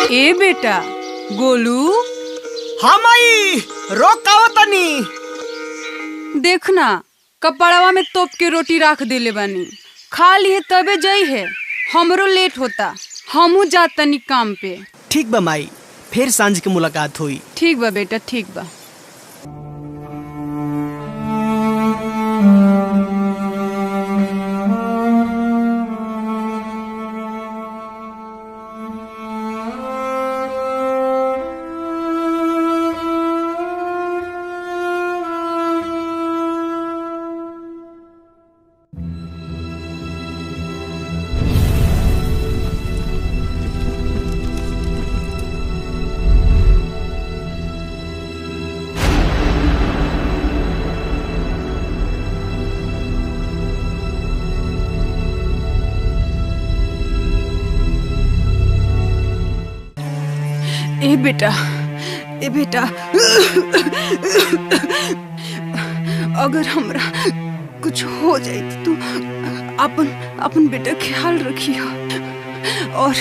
ए बेटा गोलू। हाँ माई रोकाओ तनी। देखना कपड़वा में तोप के रोटी रख देले बानी, खा लिए तबे जई है। हमरो लेट होता, हमू जा तनी काम पे। ठीक बा माई, फिर सांझ के मुलाकात हुई। ठीक बा बेटा, ठीक बा। ए बेटा अगर हमरा कुछ हो जाए तो अपन बेटा ख्याल रखिए और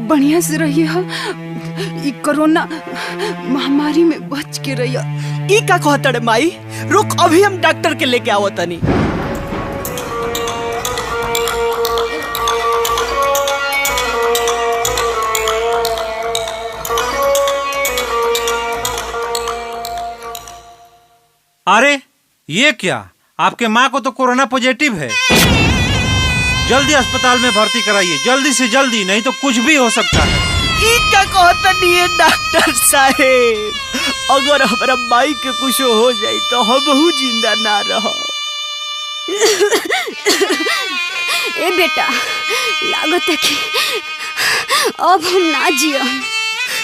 बढ़िया से रहिए। कोरोना महामारी में बच के रहिए। ई का कहतड़ माई, रुक अभी हम डॉक्टर के लेके आओ तनी। अरे ये क्या, आपके माँ को तो कोरोना पॉजिटिव है। जल्दी अस्पताल में भर्ती कराइए, जल्दी से जल्दी, नहीं तो कुछ भी हो सकता है। क्या कहता नहीं है डॉक्टर साहेब, अगर हमारा माई के कुछ हो जाए तो हम जिंदा ना रहो। ए बेटा लागत है कि अब हम ना जिया।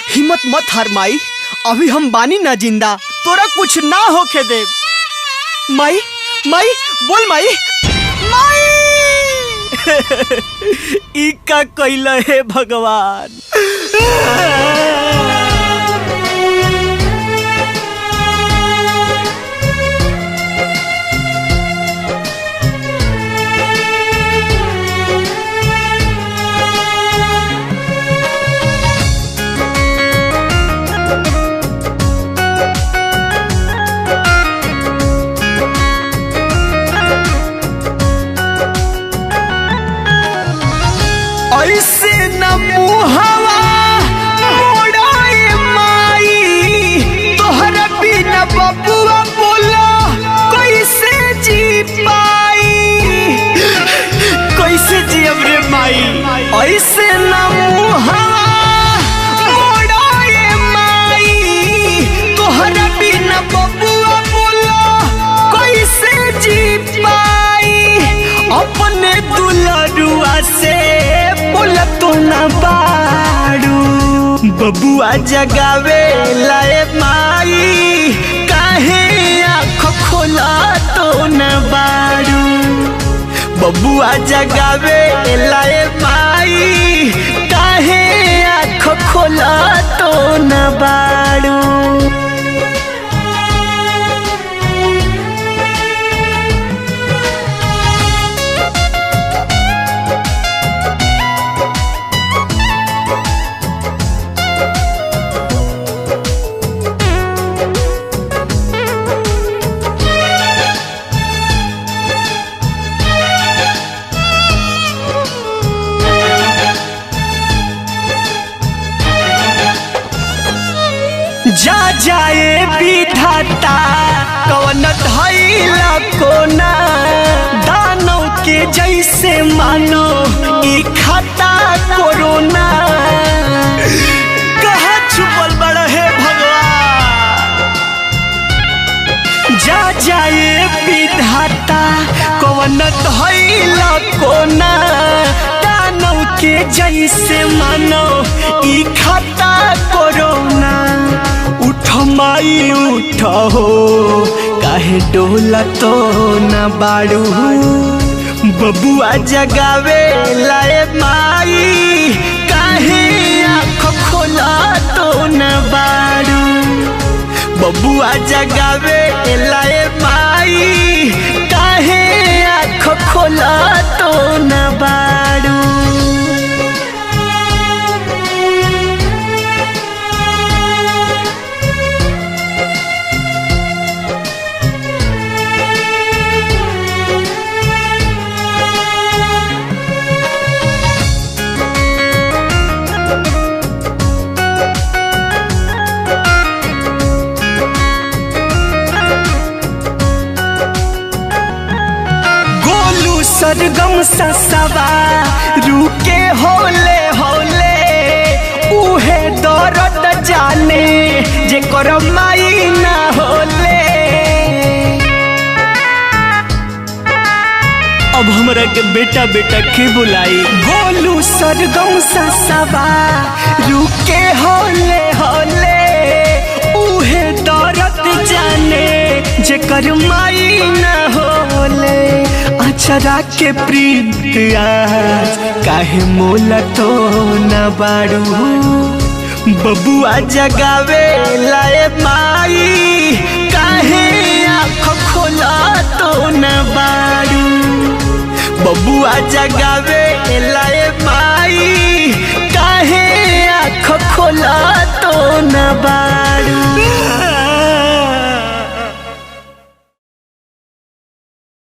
हिम्मत मत हार माई, अभी हम बानी ना जिंदा, तोरा कुछ ना होके दे। माई माई बोल माई माई। ई का कइला है भगवान। ऐसे न मुहवा मोड़ाए माई, तोहरा बिना बबुआ बोला कैसे जी पाई, कैसे जियब रे माई। ऐसे न मुहवा मोड़ाए माई, तोहरा बिना बबुआ बोला कैसे जी पाई। अपने दुलरुआ से तो ना बाड़ू, बबुआ जगावे लाए माई, काहे आँख खोला तो न बाड़ू। बबुआ जगावे लाए माई, काहे आँख खोला तो न बाड़ू। जा जाए विधाता कवन धइला कोना, दानव के जैसे मानो ई खाता कोरोना। कहाँ छुपल बड़ा है भगवान। जा जाए विधाता कवन धइला कोना, दानव के जैसे मानो ई खाता कोरोना। उठ माई उठ हो, काहे डोला तो न बाड़ू। बबुआ जगावे लाए माई, काहे आँख खोला तो न बाड़ू। बबुआ जगावे लाए माई, काहे आँख खोला तो न बाड़ू। सरगम ससवा रुके होले होले उहे दर्द जाने जे कर माई ना होले। अब हमरा के बेटा बेटा के बुलाई। गोलू सरगम ससवा रुके होले होले उहे दर्द जाने जे कर माई ना होले। अचरा के प्रीत आज काहे मोला तो न बारू बबुआ जगावे लाए माई काहे आँख खोला तो न बारू बबुआ जगावे लाए माई काहे आँख खोला तो न बारू।